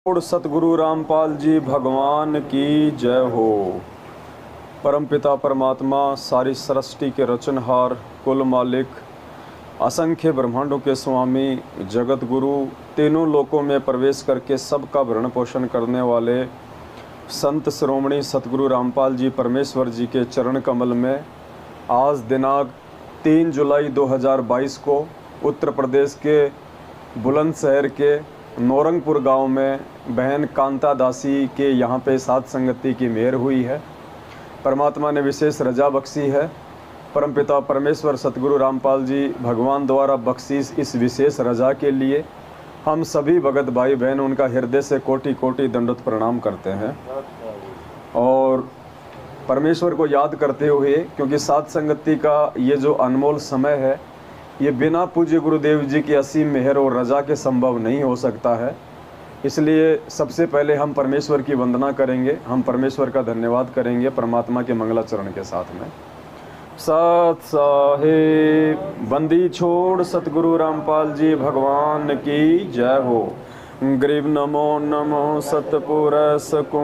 और सतगुरु रामपाल जी भगवान की जय हो। परमपिता परमात्मा, सारी सृष्टि के रचनहार, कुल मालिक, असंख्य ब्रह्मांडों के स्वामी, जगत गुरु, तीनों लोकों में प्रवेश करके सबका भरण पोषण करने वाले संत श्रोमणी सतगुरु रामपाल जी परमेश्वर जी के चरण कमल में आज दिनांक 3 जुलाई 2022 को उत्तर प्रदेश के बुलंदशहर के नौरंगपुर गांव में बहन कांता दासी के यहाँ पे साध संगति की मेहर हुई है। परमात्मा ने विशेष रजा बख्शी है। परमपिता परमेश्वर सतगुरु रामपाल जी भगवान द्वारा बख्शीश इस विशेष रजा के लिए हम सभी भगत भाई बहन उनका हृदय से कोटि कोटि दंडवत प्रणाम करते हैं और परमेश्वर को याद करते हुए, क्योंकि साध संगति का ये जो अनमोल समय है ये बिना पूज्य गुरुदेव जी की असीम मेहर और रजा के संभव नहीं हो सकता है। इसलिए सबसे पहले हम परमेश्वर की वंदना करेंगे, हम परमेश्वर का धन्यवाद करेंगे परमात्मा के मंगलाचरण के साथ में। सत साहेब बंदी छोड़ सतगुरु रामपाल जी भगवान की जय हो। ग्रीव नमो नमो सतपुरस को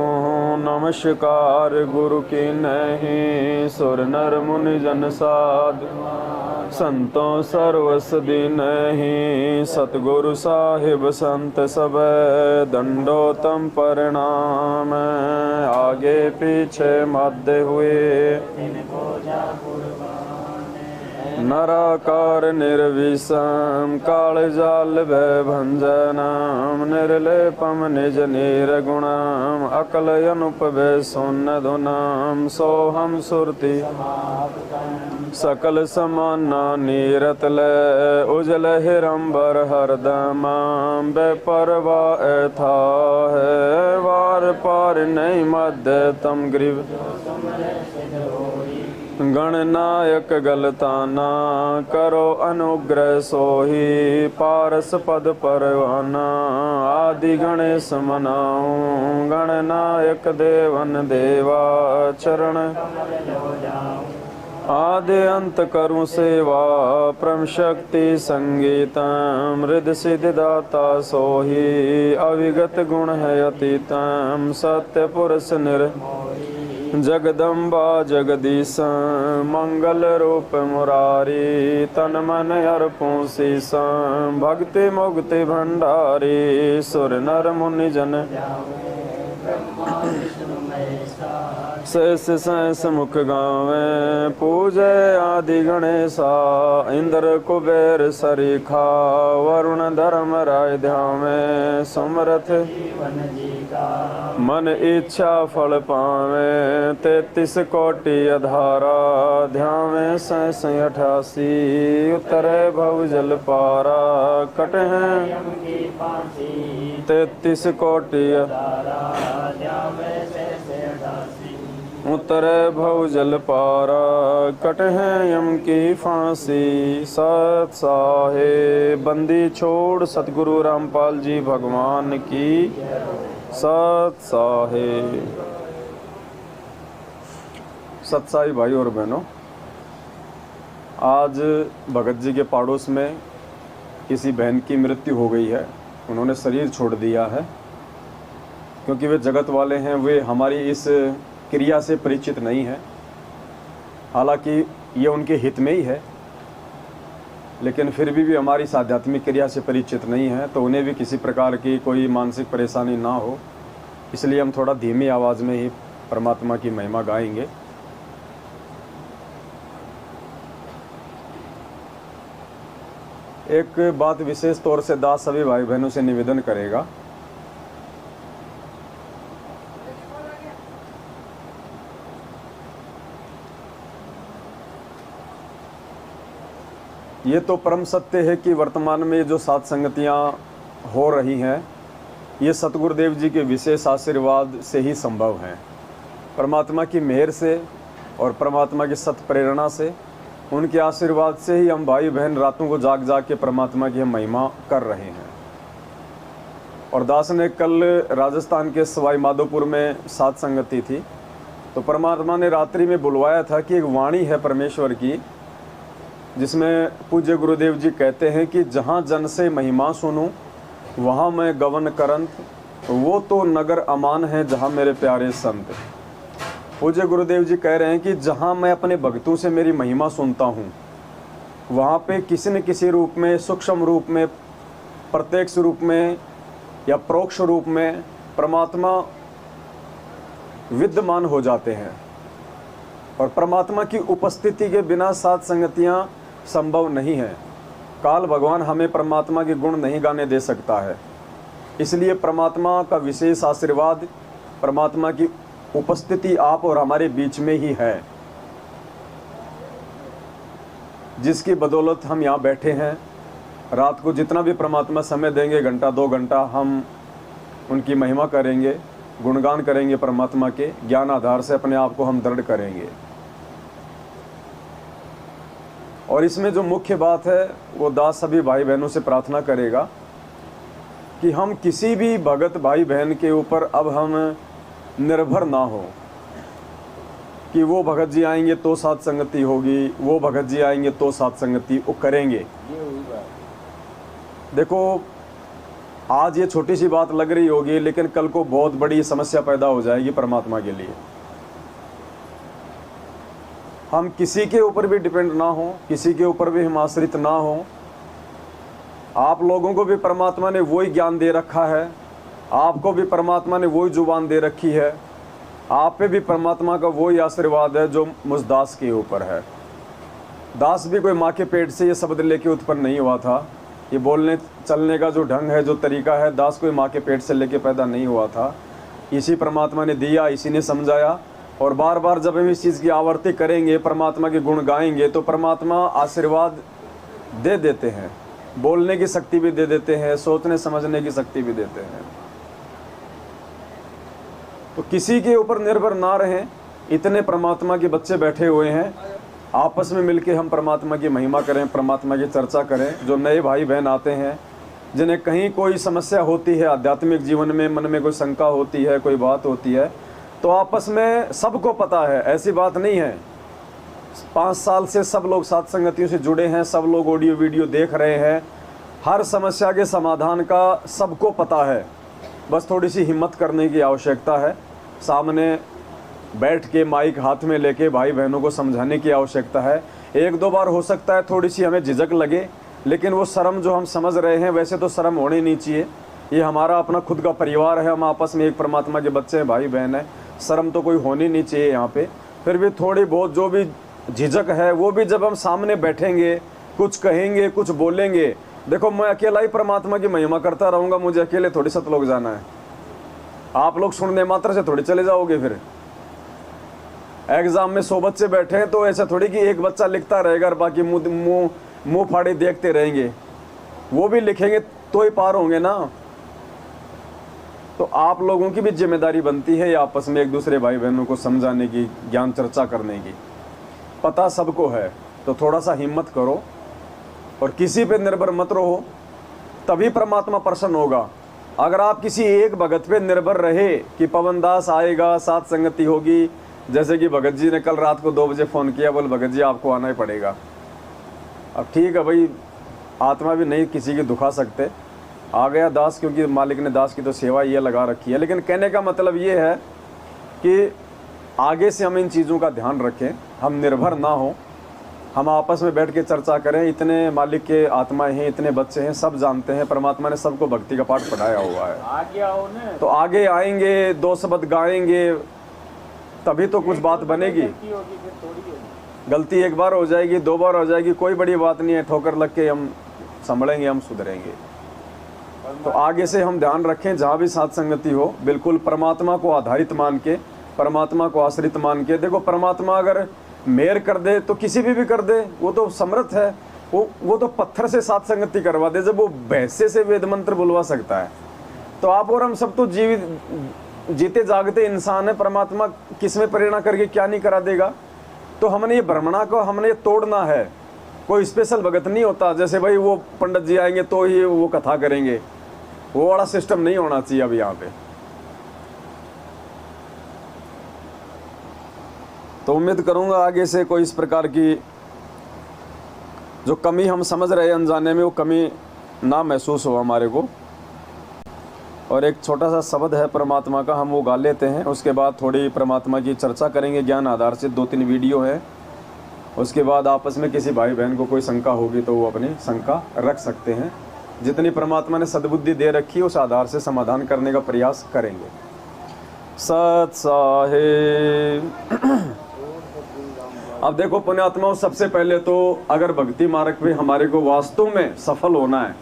नमस्कार गुरु की नहीं सुर नर मुनि जन साध संतों सर्वस दिन ही सतगुरु साहिब संत सब दंडोतम प्रणाम। आगे पीछे मध्य हुए नराकार निर्विषम काल जाल भय भंजनम निर्लेपम निज निर्गुणम अकल अनुपभय सोन्न धुनम सोहम सुरति सकल समाना नीरतल उजल हिरंबर हरदम बेपरवा था है वार पार नहीं मध्य तम ग्रीव गणनायक गलताना करो अनुग्रह सोही पारस पद परवाना आदि गणेश मनाऊं गणनायक देवन देवा चरण आदि अंत करूं सेवा परम शक्ति संगीतम हृदय सिद्धि दाता सोही अविगत गुण है अतीतम सत्य पुरुष निर जगदम्बा जगदीश मंगल रूप मुरारी तन मन अर्पों शीश भक्ति मुक्ति भंडारी सुर नर मुनि जन शेष सहस मुख गावे पूजे आदि गणेशा इंद्र कुबेर सरीखा वरुण धर्म राय ध्यावे सुमरथ मन इच्छा फल पावे 33 कोटि अधारा ध्यावे सहस 88 उतरे भव जल पारा कट हैं 33 कोटि उतरे भव जल पारा कट है यम की फांसी। सत साहे बंदी छोड़ सतगुरु रामपाल जी भगवान की सत साहे। सत्साई भाई और बहनों, आज भगत जी के पड़ोस में किसी बहन की मृत्यु हो गई है। उन्होंने शरीर छोड़ दिया है। क्योंकि वे जगत वाले हैं, वे हमारी इस क्रिया से परिचित नहीं है। हालांकि ये उनके हित में ही है, लेकिन फिर भी हमारी इस आध्यात्मिक क्रिया से परिचित नहीं है, तो उन्हें भी किसी प्रकार की कोई मानसिक परेशानी ना हो, इसलिए हम थोड़ा धीमी आवाज़ में ही परमात्मा की महिमा गाएंगे। एक बात विशेष तौर से दास सभी भाई बहनों से निवेदन करेगा। ये तो परम सत्य है कि वर्तमान में जो साध संगतियाँ हो रही हैं ये सतगुरुदेव जी के विशेष आशीर्वाद से ही संभव हैं। परमात्मा की मेहर से और परमात्मा की सत प्रेरणा से, उनके आशीर्वाद से ही हम भाई बहन रातों को जाग जाग के परमात्मा की हम महिमा कर रहे हैं। और दास ने कल राजस्थान के सवाई माधोपुर में साध संगति थी, तो परमात्मा ने रात्रि में बुलवाया था कि एक वाणी है परमेश्वर की, जिसमें पूज्य गुरुदेव जी कहते हैं कि जहाँ जन से महिमा सुनूं वहाँ मैं गवन करंत वो तो नगर अमान है जहाँ मेरे प्यारे संत। पूज्य गुरुदेव जी कह रहे हैं कि जहाँ मैं अपने भक्तों से मेरी महिमा सुनता हूँ, वहाँ पे किसी न किसी रूप में, सूक्ष्म रूप में, प्रत्यक्ष रूप में या परोक्ष रूप में परमात्मा विद्यमान हो जाते हैं। और परमात्मा की उपस्थिति के बिना साथ संगतियाँ संभव नहीं है। काल भगवान हमें परमात्मा के गुण नहीं गाने दे सकता है, इसलिए परमात्मा का विशेष आशीर्वाद, परमात्मा की उपस्थिति आप और हमारे बीच में ही है, जिसकी बदौलत हम यहाँ बैठे हैं। रात को जितना भी परमात्मा समय देंगे, घंटा 2 घंटा, हम उनकी महिमा करेंगे, गुणगान करेंगे परमात्मा के ज्ञान आधार से अपने आप को हम दृढ़ करेंगे। और इसमें जो मुख्य बात है वो दास सभी भाई बहनों से प्रार्थना करेगा कि हम किसी भी भगत भाई बहन के ऊपर अब हम निर्भर ना हो कि वो भगत जी आएंगे तो साथ संगति होगी, वो भगत जी आएंगे तो साथ संगति वो करेंगे। देखो, आज ये छोटी सी बात लग रही होगी, लेकिन कल को बहुत बड़ी समस्या पैदा हो जाएगी परमात्मा के लिए। हम किसी के ऊपर भी डिपेंड ना हो, किसी के ऊपर भी हम आश्रित ना हो। आप लोगों को भी परमात्मा ने वही ज्ञान दे रखा है, आपको भी परमात्मा ने वही जुबान दे रखी है, आप पे भी परमात्मा का वही आशीर्वाद है जो मुझ दास के ऊपर है। दास भी कोई माँ के पेट से ये शब्द लेके उत्पन्न नहीं हुआ था। ये बोलने चलने का जो ढंग है, जो तरीका है, दास कोई माँ के पेट से लेके पैदा नहीं हुआ था। इसी परमात्मा ने दिया, इसी ने समझाया। और बार बार जब हम इस चीज़ की आवर्ती करेंगे, परमात्मा के गुण गाएंगे, तो परमात्मा आशीर्वाद दे देते हैं, बोलने की शक्ति भी दे देते हैं, सोचने समझने की शक्ति भी देते हैं। तो किसी के ऊपर निर्भर ना रहें। इतने परमात्मा के बच्चे बैठे हुए हैं, आपस में मिलके हम परमात्मा की महिमा करें, परमात्मा की चर्चा करें। जो नए भाई बहन आते हैं, जिन्हें कहीं कोई समस्या होती है आध्यात्मिक जीवन में, मन में कोई शंका होती है, कोई बात होती है, तो आपस में सबको पता है, ऐसी बात नहीं है। 5 साल से सब लोग साथ संगतियों से जुड़े हैं, सब लोग ऑडियो वीडियो देख रहे हैं, हर समस्या के समाधान का सबको पता है। बस थोड़ी सी हिम्मत करने की आवश्यकता है, सामने बैठ के माइक हाथ में लेके भाई बहनों को समझाने की आवश्यकता है। 1-2 बार हो सकता है थोड़ी सी हमें झिझक लगे, लेकिन वो शर्म जो हम समझ रहे हैं, वैसे तो शर्म होनी नहीं चाहिए। ये हमारा अपना खुद का परिवार है, हम आपस में एक परमात्मा के बच्चे हैं, भाई बहन है, शर्म तो कोई होनी नहीं चाहिए यहाँ पे। फिर भी थोड़ी बहुत जो भी झिझक है, वो भी जब हम सामने बैठेंगे, कुछ कहेंगे, कुछ बोलेंगे। देखो, मैं अकेला ही परमात्मा की महिमा करता रहूँगा, मुझे अकेले थोड़ी सतलोक जाना है। आप लोग सुनने मात्र से थोड़ी चले जाओगे। फिर एग्जाम में 100 बच्चे बैठे हैं, तो ऐसा थोड़ी कि एक बच्चा लिखता रहेगा और बाकी मुंह फाड़े देखते रहेंगे। वो भी लिखेंगे तो ही पार होंगे ना। तो आप लोगों की भी जिम्मेदारी बनती है आपस में एक दूसरे भाई बहनों को समझाने की, ज्ञान चर्चा करने की। पता सबको है, तो थोड़ा सा हिम्मत करो और किसी पे निर्भर मत रहो, तभी परमात्मा प्रसन्न होगा। अगर आप किसी एक भगत पे निर्भर रहे कि पवन दास आएगा, साथ संगति होगी, जैसे कि भगत जी ने कल रात को 2 बजे फ़ोन किया, बोल भगत जी आपको आना ही पड़ेगा। अब ठीक है भाई, आत्मा भी नहीं किसी की दुखा सकते, आ गया दास, क्योंकि मालिक ने दास की तो सेवा ये लगा रखी है। लेकिन कहने का मतलब ये है कि आगे से हम इन चीज़ों का ध्यान रखें, हम निर्भर ना हो, हम आपस में बैठ के चर्चा करें। इतने मालिक के आत्माएं हैं, इतने बच्चे हैं, सब जानते हैं, परमात्मा ने सबको भक्ति का पाठ पढ़ाया हुआ है। आगे आओ ना, तो आगे आएंगे, 2 शब्द गाएंगे, तभी तो कुछ बात बनेगी। गलती एक बार हो जाएगी, 2 बार हो जाएगी, कोई बड़ी बात नहीं है, ठोकर लग के हम संभलेंगे, हम सुधरेंगे। तो आगे से हम ध्यान रखें, जहाँ भी साथ संगति हो, बिल्कुल परमात्मा को आधारित मान के, परमात्मा को आश्रित मान के। देखो, परमात्मा अगर मेहर कर दे तो किसी भी कर दे, वो तो समर्थ है। वो तो पत्थर से साथ संगति करवा दे, जब वो भैंसे से वेद मंत्र बुलवा सकता है। तो आप और हम सब तो जीते जागते इंसान है, परमात्मा किस में प्रेरणा करके क्या नहीं करा देगा। तो हमने ये भ्रमणा को हमने तोड़ना है। कोई स्पेशल भगत नहीं होता, जैसे भाई वो पंडित जी आएंगे तो ही वो कथा करेंगे, वो वाला सिस्टम नहीं होना चाहिए अब यहाँ पे। तो उम्मीद करूँगा आगे से कोई इस प्रकार की जो कमी हम समझ रहे हैं अनजाने में, वो कमी ना महसूस हो हमारे को। और एक छोटा सा शब्द है परमात्मा का, हम वो गा लेते हैं। उसके बाद थोड़ी परमात्मा की चर्चा करेंगे, ज्ञान आधार से 2-3 वीडियो है। उसके बाद आपस में किसी भाई बहन को कोई शंका होगी तो वो अपनी शंका रख सकते हैं। जितनी परमात्मा ने सद्बुद्धि दे रखी है उस आधार से समाधान करने का प्रयास करेंगे। सत साहेब। अब देखो पुण्यात्माओं, सबसे पहले तो अगर भक्ति मार्ग पे हमारे को वास्तव में सफल होना है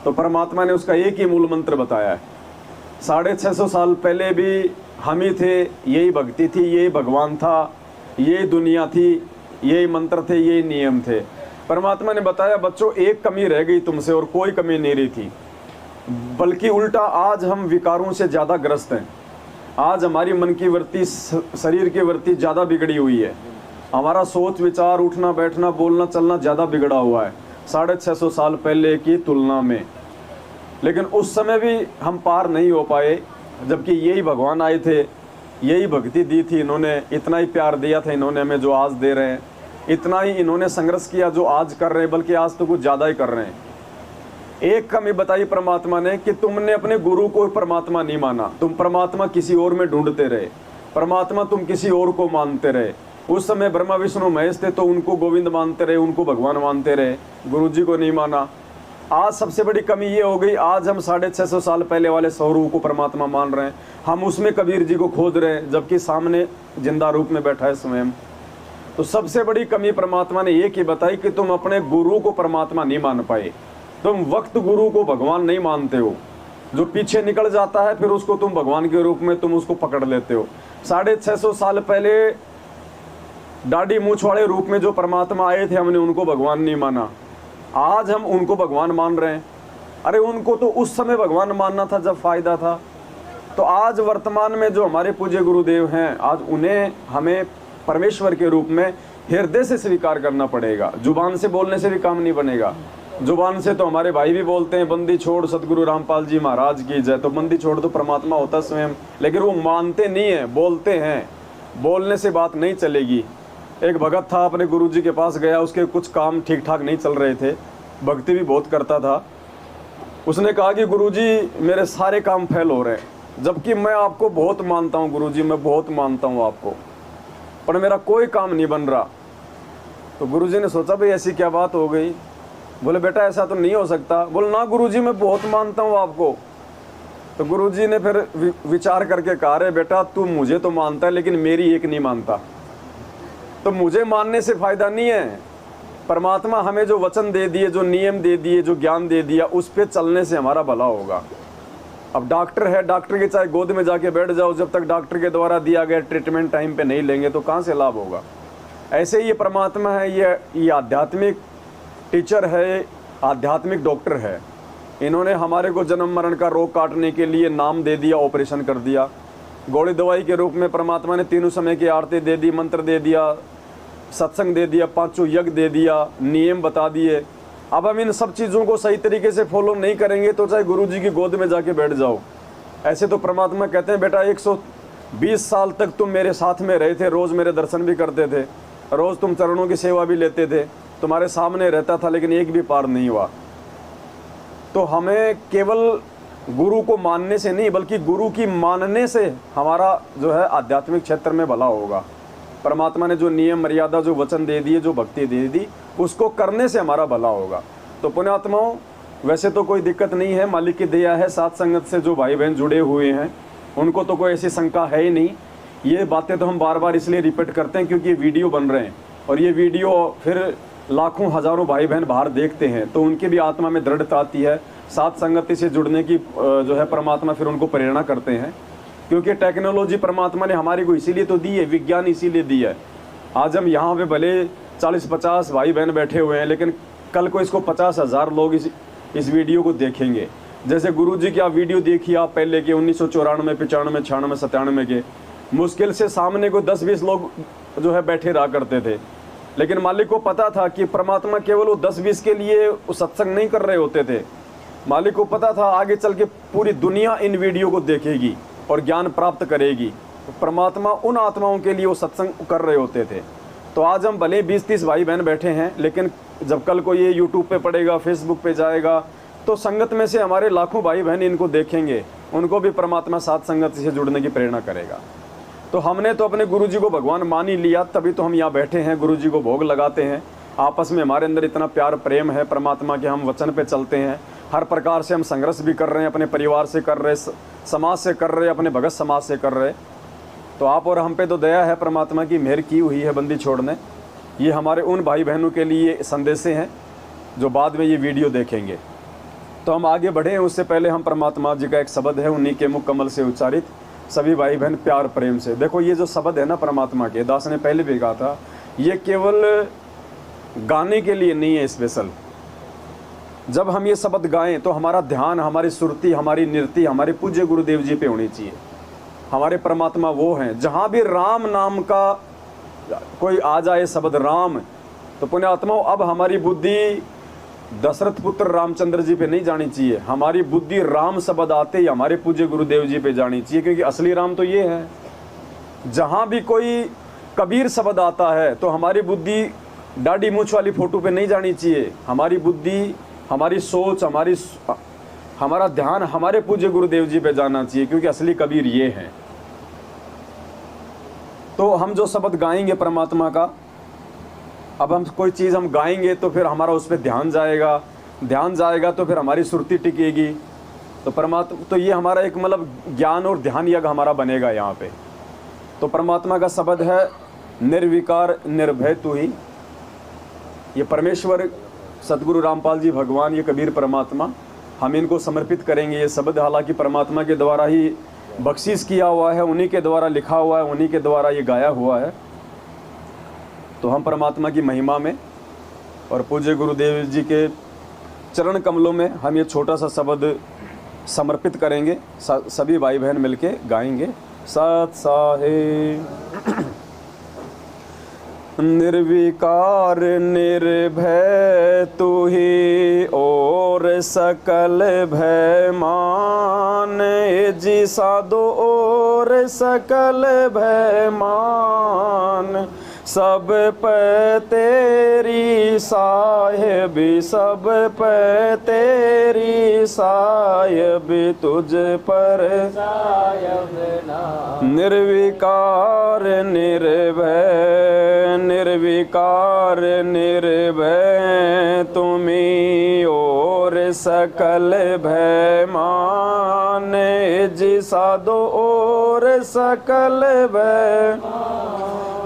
तो परमात्मा ने उसका एक ही मूल मंत्र बताया है। 650 साल पहले भी हम ही थे, यही भक्ति थी, यही भगवान था, यही दुनिया थी, यही मंत्र थे, यही नियम थे। परमात्मा ने बताया बच्चों एक कमी रह गई तुमसे और कोई कमी नहीं रही थी, बल्कि उल्टा आज हम विकारों से ज़्यादा ग्रस्त हैं। आज हमारी मन की वृत्ति, शरीर की वृत्ति ज़्यादा बिगड़ी हुई है। हमारा सोच विचार, उठना बैठना, बोलना चलना ज़्यादा बिगड़ा हुआ है 650 साल पहले की तुलना में। लेकिन उस समय भी हम पार नहीं हो पाए, जबकि यही भगवान आए थे, यही भक्ति दी थी इन्होंने, इतना ही प्यार दिया था इन्होंने हमें जो आज दे रहे हैं, इतना ही इन्होंने संघर्ष किया जो आज कर रहे हैं, बल्कि आज तो कुछ ज़्यादा ही कर रहे हैं। एक कमी बताई परमात्मा ने कि तुमने अपने गुरु को परमात्मा नहीं माना, तुम परमात्मा किसी और में ढूंढते रहे, परमात्मा तुम किसी और को मानते रहे। उस समय ब्रह्मा विष्णु महेश थे तो उनको गोविंद मानते रहे, उनको भगवान मानते रहे, गुरु जी को नहीं माना। आज सबसे बड़ी कमी ये हो गई, आज हम 650 साल पहले वाले स्वरूप को परमात्मा मान रहे हैं, हम उसमें कबीर जी को खोज रहे हैं, जबकि सामने जिंदा रूप में बैठा है स्वयं। तो सबसे बड़ी कमी परमात्मा ने एक ही बताई कि तुम अपने गुरु को परमात्मा नहीं मान पाए, तुम वक्त गुरु को भगवान नहीं मानते हो। जो पीछे निकल जाता है फिर उसको तुम भगवान के रूप में तुम उसको पकड़ लेते हो। 650 साल पहले दाढ़ी मूछ वाले रूप में जो परमात्मा आए थे, हमने उनको भगवान नहीं माना, आज हम उनको भगवान मान रहे हैं। अरे उनको तो उस समय भगवान मानना था जब फायदा था। तो आज वर्तमान में जो हमारे पूज्य गुरुदेव हैं, आज उन्हें हमें परमेश्वर के रूप में हृदय से स्वीकार करना पड़ेगा। जुबान से बोलने से भी काम नहीं बनेगा। जुबान से तो हमारे भाई भी बोलते हैं बंदी छोड़ सतगुरु रामपाल जी महाराज की जय, तो बंदी छोड़ तो परमात्मा होता स्वयं, लेकिन वो मानते नहीं है, बोलते हैं। बोलने से बात नहीं चलेगी। एक भगत था, अपने गुरु जी के पास गया, उसके कुछ काम ठीक ठाक नहीं चल रहे थे, भक्ति भी बहुत करता था। उसने कहा कि गुरु जी मेरे सारे काम फेल हो रहे हैं, जबकि मैं आपको बहुत मानता हूँ गुरु जी, मैं बहुत मानता हूँ आपको, पर मेरा कोई काम नहीं बन रहा। तो गुरु जी ने सोचा भाई ऐसी क्या बात हो गई। बोले बेटा ऐसा तो नहीं हो सकता। बोले ना गुरु जी मैं बहुत मानता हूँ आपको। तो गुरु जी ने फिर विचार करके कहा रे बेटा तू मुझे तो मानता है लेकिन मेरी एक नहीं मानता, तो मुझे मानने से फायदा नहीं है। परमात्मा हमें जो वचन दे दिए, जो नियम दे दिए, जो ज्ञान दे दिया, उस पे चलने से हमारा भला होगा। अब डॉक्टर है, डॉक्टर के चाहे गोद में जाके बैठ जाओ, जब तक डॉक्टर के द्वारा दिया गया ट्रीटमेंट टाइम पे नहीं लेंगे तो कहाँ से लाभ होगा। ऐसे ही ये परमात्मा है, ये आध्यात्मिक टीचर है, आध्यात्मिक डॉक्टर है। इन्होंने हमारे को जन्म मरण का रोग काटने के लिए नाम दे दिया, ऑपरेशन कर दिया। गोली दवाई के रूप में परमात्मा ने 3 समय की आरती दे दी, मंत्र दे दिया, सत्संग दे दिया, 5 यज्ञ दे दिया, नियम बता दिए। अब हम इन सब चीज़ों को सही तरीके से फॉलो नहीं करेंगे तो चाहे गुरु जी की गोद में जाके बैठ जाओ। ऐसे तो परमात्मा कहते हैं बेटा 120 साल तक तुम मेरे साथ में रहे थे, रोज़ मेरे दर्शन भी करते थे, रोज़ तुम चरणों की सेवा भी लेते थे, तुम्हारे सामने रहता था, लेकिन एक भी पार नहीं हुआ। तो हमें केवल गुरु को मानने से नहीं बल्कि गुरु की मानने से हमारा जो है आध्यात्मिक क्षेत्र में भला होगा। परमात्मा ने जो नियम मर्यादा, जो वचन दे दिए, जो भक्ति दे दी, उसको करने से हमारा भला होगा। तो पुण्यात्माओं वैसे तो कोई दिक्कत नहीं है, मालिक की दया है। साथ संगत से जो भाई बहन जुड़े हुए हैं उनको तो कोई ऐसी शंका है ही नहीं। ये बातें तो हम बार बार इसलिए रिपीट करते हैं क्योंकि ये वीडियो बन रहे हैं और ये वीडियो फिर लाखों हजारों भाई बहन बाहर देखते हैं तो उनकी भी आत्मा में दृढ़ता आती है। साथ संगति से जुड़ने की जो है परमात्मा फिर उनको प्रेरणा करते हैं, क्योंकि टेक्नोलॉजी परमात्मा ने हमारी को इसीलिए तो दी है, विज्ञान इसीलिए दिया है। आज हम यहाँ पे भले 40-50 भाई बहन बैठे हुए हैं, लेकिन कल को इसको 50,000 लोग इस वीडियो को देखेंगे। जैसे गुरुजी की आप वीडियो देखिए, आप पहले के 1994, 95, 96, 97 के, मुश्किल से सामने को 10-20 लोग जो है बैठे रहा करते थे, लेकिन मालिक को पता था कि परमात्मा केवल वो 10-20 के लिए सत्संग नहीं कर रहे होते थे। मालिक को पता था आगे चल के पूरी दुनिया इन वीडियो को देखेगी और ज्ञान प्राप्त करेगी। तो परमात्मा उन आत्माओं के लिए वो सत्संग कर रहे होते थे। तो आज हम भले 20-30 भाई बहन बैठे हैं, लेकिन जब कल को ये यूट्यूब पे पड़ेगा, फेसबुक पे जाएगा, तो संगत में से हमारे लाखों भाई बहन इनको देखेंगे, उनको भी परमात्मा साथ संगत से जुड़ने की प्रेरणा करेगा। तो हमने तो अपने गुरु जी को भगवान मान ही लिया, तभी तो हम यहाँ बैठे हैं, गुरु जी को भोग लगाते हैं। आपस में हमारे अंदर इतना प्यार प्रेम है परमात्मा के, हम वचन पे चलते हैं। हर प्रकार से हम संघर्ष भी कर रहे हैं, अपने परिवार से कर रहे, समाज से कर रहे, अपने भगत समाज से कर रहे। तो आप और हम पे तो दया है, परमात्मा की मेहर की हुई है बंदी छोड़ने। ये हमारे उन भाई बहनों के लिए संदेश हैं जो बाद में ये वीडियो देखेंगे। तो हम आगे बढ़े, उससे पहले हम परमात्मा जी का एक शब्द है उन्हीं के मुख कमल से उच्चारित, सभी भाई बहन प्यार प्रेम से। देखो ये जो शब्द है ना परमात्मा के, दास ने पहले भी कहा था, ये केवल गाने के लिए नहीं है स्पेशल। जब हम ये शब्द गाएं तो हमारा ध्यान, हमारी सुरती, हमारी नृत्य हमारे पूज्य गुरुदेव जी पे होनी चाहिए। हमारे परमात्मा वो हैं, जहाँ भी राम नाम का कोई आ जाए शब्द राम, तो पुण्यात्मा अब हमारी बुद्धि दशरथ पुत्र रामचंद्र जी पे नहीं जानी चाहिए, हमारी बुद्धि राम शब्द आते ही हमारे पूज्य गुरुदेव जी पे जानी चाहिए, क्योंकि असली राम तो ये है। जहाँ भी कोई कबीर शब्द आता है तो हमारी बुद्धि दाढ़ी मूछ वाली फोटो पे नहीं जानी चाहिए, हमारी बुद्धि, हमारी सोच, हमारा ध्यान हमारे पूज्य गुरुदेव जी पे जाना चाहिए, क्योंकि असली कबीर ये हैं। तो हम जो शब्द गाएंगे परमात्मा का, अब हम कोई चीज़ हम गाएंगे तो फिर हमारा उस पर ध्यान जाएगा तो फिर हमारी सुरती टिकेगी। तो परमात्मा, तो ये हमारा एक मतलब ज्ञान और ध्यान यज्ञ हमारा बनेगा यहाँ पे। तो परमात्मा का शब्द है निर्विकार निर्भय तू ही। ये परमेश्वर सतगुरु रामपाल जी भगवान, ये कबीर परमात्मा, हम इनको समर्पित करेंगे ये शब्द। हालांकि परमात्मा के द्वारा ही बख्शीश किया हुआ है, उन्हीं के द्वारा लिखा हुआ है, उन्हीं के द्वारा ये गाया हुआ है। तो हम परमात्मा की महिमा में और पूज्य गुरुदेव जी के चरण कमलों में हम ये छोटा सा शब्द समर्पित करेंगे। सभी भाई बहन मिलके गाएंगे। सत साहे निर्विकार निर्भय तू ही और सकल भय मान, जी साधो और सकल भय मान, सब पे तेरी साहिबी, सब पे तेरी साहिबी, तुझ पर निर्विकार निर्भय, निर्विकार निर्भय तुम्हीं और सकल भय मान, जी साधो और सकल भय,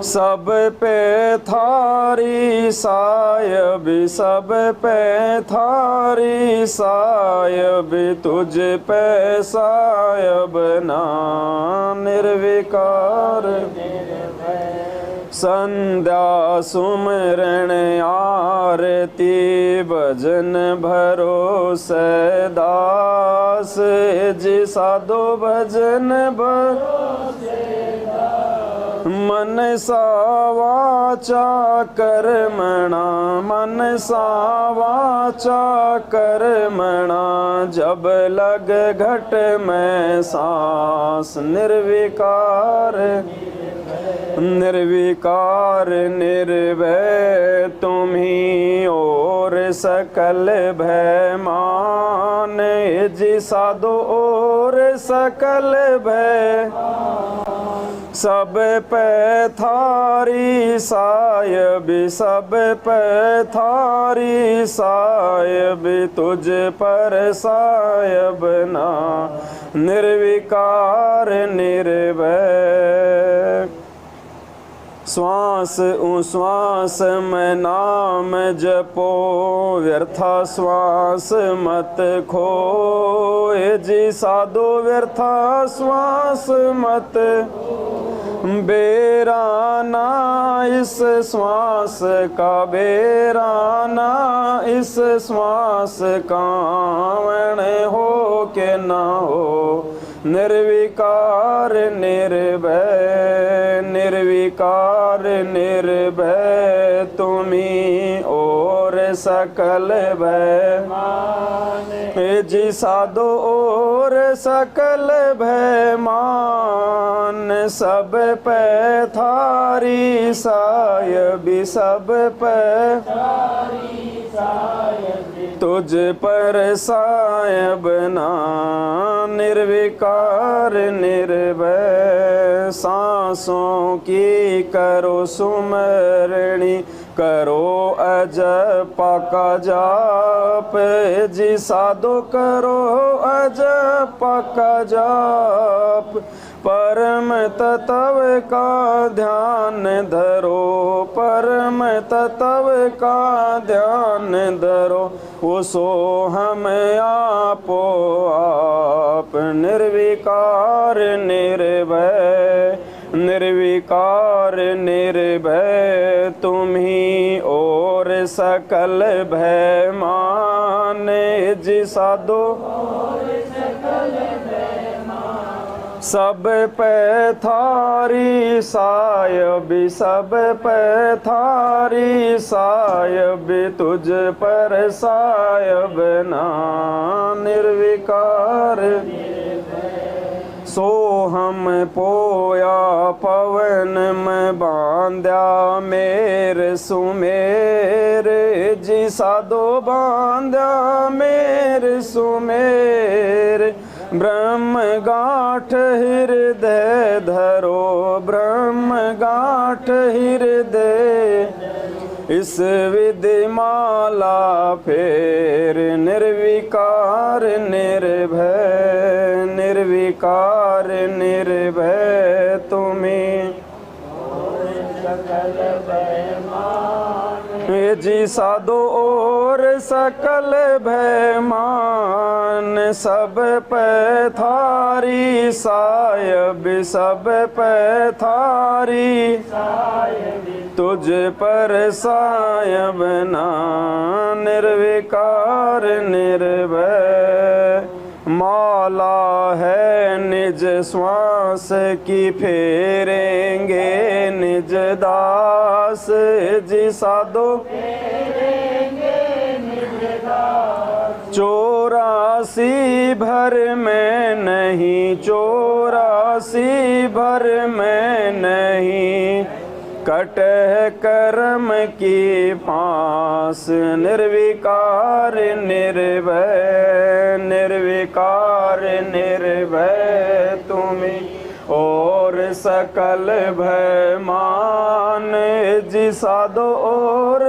सब पे थारी साहिबी, सब पे थारी साहिबी, तुझ पे साहिब ना निर्विकार। संध्या सुमरण आरती भजन भरोसे दास, जी साधो भजन भरोसे मन सा वाचा कर्मणा, मन सा वाचा कर्मणा, जब लग घट में सांस निर्विकार निर्विकार निर्भय तुम्हीं और सकल भय मान, जी साधो और सकल भय, सब पे थारी साहिबी, सब पे थारी साहिबी, तुझ पर साहिब ना निर्विकार निर्भय। श्वास उश्वास में नाम जपो, व्यर्था श्वास मत खोए, जी साधो व्यर्था श्वास मत, बेराना इस श्वास का, बेराना इस श्वास का, हो के ना हो निर्विकार निर्भय, निर्विकार निर्भय तुम्हीं और सकल भय मान, जी साधो और सकल भय मान, सब पे थारी साहिबी, सब पे थारी साहिबी, तुझ पर सायब ना निर्विकार निर्भय। सांसों की करो सुमरणी करो अजपा का जाप जी साधो करो अजपा का जाप। परम तत्व का ध्यान धरो परम तत्व का ध्यान धरो। वो सो हम आपो आप निर्विकार निर्भय निर्विकार निर्भय। तुम ही और सकल भय माने जी साधो सब पे थारी सायब सब पे थारी सायब। तुझ पर सायब ना निर्विकार। सो हम पोया पवन में बांध्या मेरे सुमेर जी साधो बांध्या मेरे सुमेर। ब्रह्म गांठ हृदय धरो ब्रह्म गांठ हृदय। इस विधि माला फेर निर्विकार निर्भय निर्विकार निर्भय। तुम्हें जी साधो और सकल भय मान। सब पे थारी सायब सब पे थारी तुझ पर सायब ना निर्विकार निर्भय। माला है निज श्वास की फेरेंगे निज दास जी साधो 84 भर में नहीं 84 भर में नहीं। कटह कर्म की पास निर्विकार निर्भय निर्विकार निर्भय। तुम्हें और सकल भय मान जी साधो और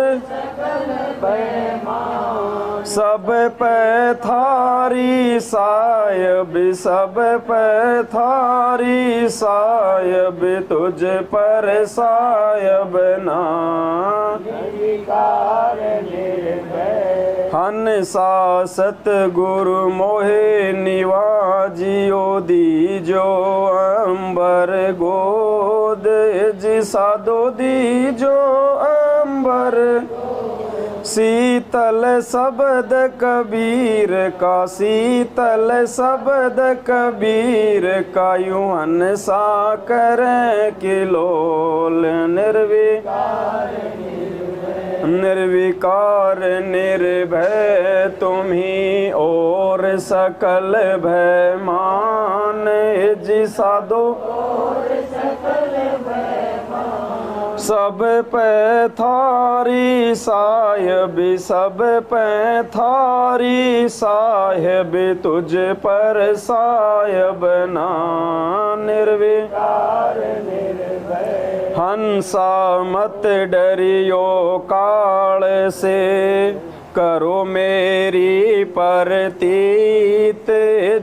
सब पे थारी सायब सब पे थारी सायब। तुझ पर सायब ना हंसा सतगुरु मोहे निवाजियो दीजो अंबर गोद जी साधो दीजो अंबर। शीतल शब्द कबीर का शीतल शब्द कबीर का। यूं हंसा करें किलोल निर्विकार निर्भय। तुम ही और सकल भय मान जी साधो सब पे थारी सायब सब पे थारी सायब। तुझ पर सायब ना निर्विकार निर्भय। हंसा मत डरियो काल से करो मेरी परतीत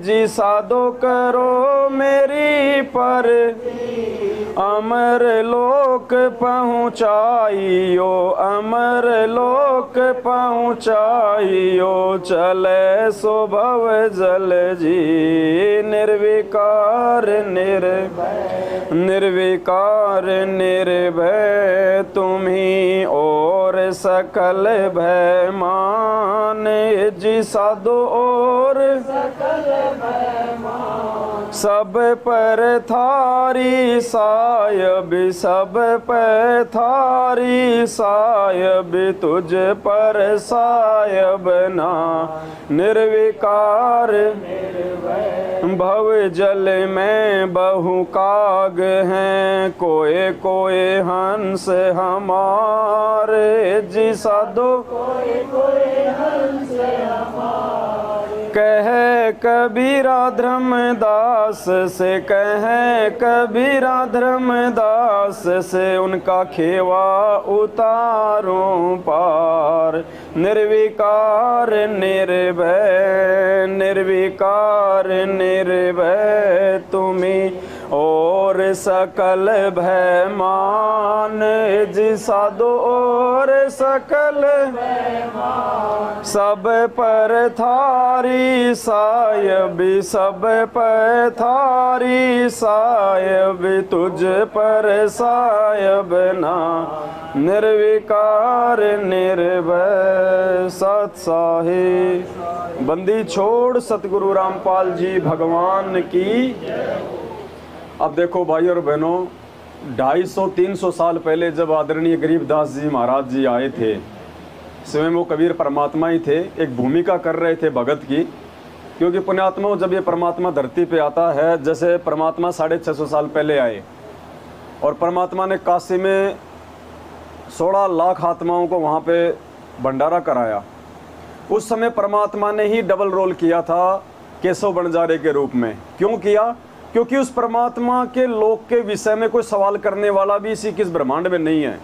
जी साधो करो मेरी पर। अमर लोक पहुँचाइयो अमर लोक पहुँचाइयो। चले सो भव जल जी निर्विकार निर्भय निर्विकार निर्भय। तुम ही और सकल भय मान जी साधो और सब पर थारी सायब सब पर थारी सायब। तुझ पर सायब ना निर्विकार। भव जल में बहु काग हैं कोए कोए हंस हमारे जी साधो कहे कबीरा धर्मदास से, कहे कबीरा धर्मदास से, उनका खेवा उतारूं पार। निर्विकार निर्भय, निर्विकार निर्भय तुम्ही और सकल भय मान। जी साधो और सकल सब पर थारी सायब, सब पर थारी सायब, तुझ पर सायब ना। निर्विकार निर्भय सत साहे। बंदी छोड़ सतगुरु रामपाल जी भगवान की। अब देखो भाई और बहनों, 250-300 साल पहले जब आदरणीय गरीबदास जी महाराज जी आए थे, स्वयं वो कबीर परमात्मा ही थे, एक भूमिका कर रहे थे भगत की। क्योंकि पुण्यात्मा जब ये परमात्मा धरती पे आता है, जैसे परमात्मा 650 साल पहले आए और परमात्मा ने काशी में 16 लाख आत्माओं को वहाँ पे भंडारा कराया। उस समय परमात्मा ने ही डबल रोल किया था केशव बंजारे के रूप में। क्यों किया? क्योंकि उस परमात्मा के लोक के विषय में कोई सवाल करने वाला भी इसी किस ब्रह्मांड में नहीं है।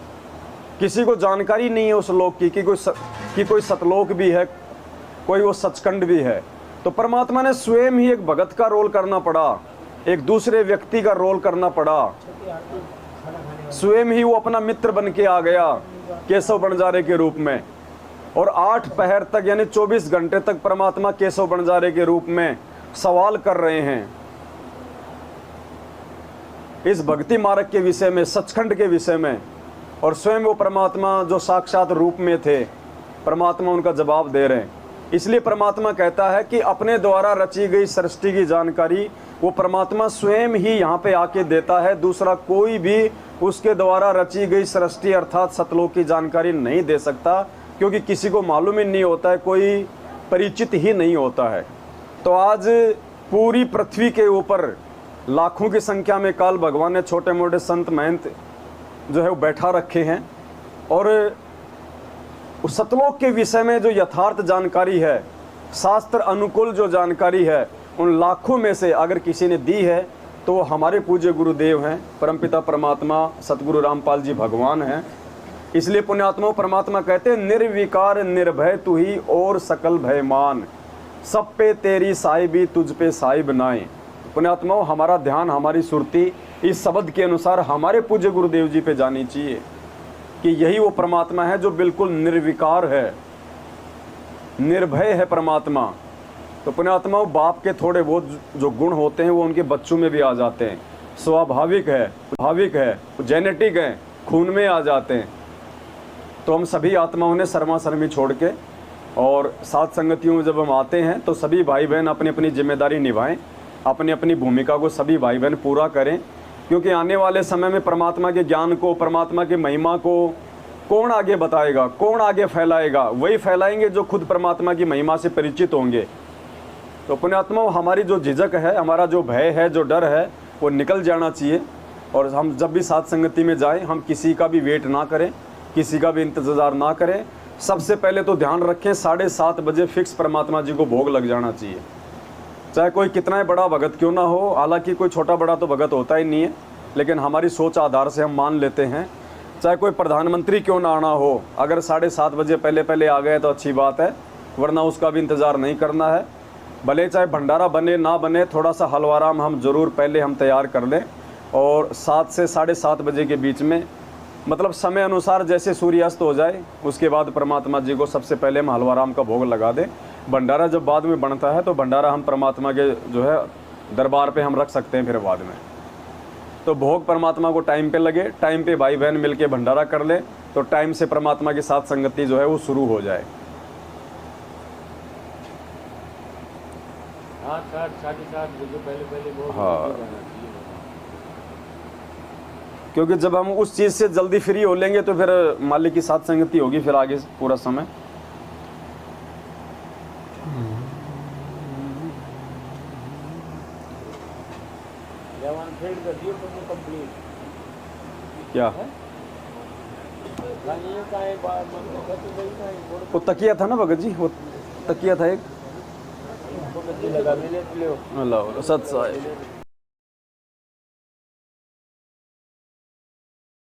किसी को जानकारी नहीं है उस लोक की कि कोई सतलोक भी है, कोई वो सचखंड भी है। तो परमात्मा ने स्वयं ही एक भगत का रोल करना पड़ा, एक दूसरे व्यक्ति का रोल करना पड़ा। स्वयं ही वो अपना मित्र बन के आ गया केशव बंजारे के रूप में। और 8 पहर तक यानी 24 घंटे तक परमात्मा केशव बंजारे के रूप में सवाल कर रहे हैं इस भक्ति मार्ग के विषय में, सचखंड के विषय में। और स्वयं वो परमात्मा जो साक्षात रूप में थे, परमात्मा उनका जवाब दे रहे हैं। इसलिए परमात्मा कहता है कि अपने द्वारा रची गई सृष्टि की जानकारी वो परमात्मा स्वयं ही यहाँ पे आके देता है। दूसरा कोई भी उसके द्वारा रची गई सृष्टि अर्थात सतलोक की जानकारी नहीं दे सकता, क्योंकि किसी को मालूम ही नहीं होता है, कोई परिचित ही नहीं होता है। तो आज पूरी पृथ्वी के ऊपर लाखों की संख्या में काल भगवान ने छोटे मोटे संत महंत जो है वो बैठा रखे हैं। और उस सतलोक के विषय में जो यथार्थ जानकारी है, शास्त्र अनुकूल जो जानकारी है, उन लाखों में से अगर किसी ने दी है तो हमारे पूज्य गुरुदेव हैं, परमपिता परमात्मा सतगुरु रामपाल जी भगवान हैं। इसलिए पुण्यात्माओं परमात्मा कहते हैं निर्विकार निर्भय तू ही और सकल भय मान। सब पे तेरी साहिबी तुझ पे साहिब नाए। पुण्यात्माओं हमारा ध्यान, हमारी सुरती इस शब्द के अनुसार हमारे पूज्य गुरुदेव जी पे जानी चाहिए कि यही वो परमात्मा है जो बिल्कुल निर्विकार है, निर्भय है परमात्मा। तो पुण्यात्माओं बाप के थोड़े बहुत जो गुण होते हैं वो उनके बच्चों में भी आ जाते हैं, स्वाभाविक है, भाविक है, जेनेटिक है, खून में आ जाते हैं। तो हम सभी आत्माओं ने शर्मा शर्मी छोड़ के और साथ संगतियों में जब हम आते हैं तो सभी भाई बहन अपनी अपनी जिम्मेदारी निभाएं, अपनी अपनी भूमिका को सभी भाई बहन पूरा करें। क्योंकि आने वाले समय में परमात्मा के ज्ञान को, परमात्मा की महिमा को कौन आगे बताएगा, कौन आगे फैलाएगा? वही फैलाएंगे जो खुद परमात्मा की महिमा से परिचित होंगे। तो पुण्यात्माओं हमारी जो झिझक है, हमारा जो भय है, जो डर है, वो निकल जाना चाहिए। और हम जब भी साथ संगति में जाएं, हम किसी का भी वेट ना करें, किसी का भी इंतज़ार ना करें। सबसे पहले तो ध्यान रखें 7:30 बजे फिक्स परमात्मा जी को भोग लग जाना चाहिए, चाहे कोई कितना ही बड़ा भगत क्यों ना हो। हालांकि कोई छोटा बड़ा तो भगत होता ही नहीं है, लेकिन हमारी सोच आधार से हम मान लेते हैं। चाहे कोई प्रधानमंत्री क्यों ना आना हो, अगर 7:30 बजे पहले आ गए तो अच्छी बात है, वरना उसका भी इंतज़ार नहीं करना है। भले चाहे भंडारा बने ना बने, थोड़ा सा हलवाराम हम ज़रूर पहले हम तैयार कर लें। और 7 से 7:30 बजे के बीच में, मतलब समय अनुसार जैसे सूर्यास्त हो जाए उसके बाद परमात्मा जी को सबसे पहले हम हलवाराम का भोग लगा दें। भंडारा जब बाद में बनता है तो भंडारा हम परमात्मा के जो है दरबार पे हम रख सकते हैं फिर बाद में। तो भोग परमात्मा को टाइम पे लगे, टाइम पे भाई बहन मिलके भंडारा कर ले, तो टाइम से परमात्मा के साथ संगति जो है वो शुरू हो जाए। 7:30 बजे पहले हाँ, क्योंकि जब हम उस चीज़ से जल्दी फ्री हो लेंगे तो फिर मालिक की साथ संगति होगी फिर आगे पूरा समय। क्या वो तकिया था ना भगत जी, वो तकिया था एक लगा मिले अल्लाह सत साहिब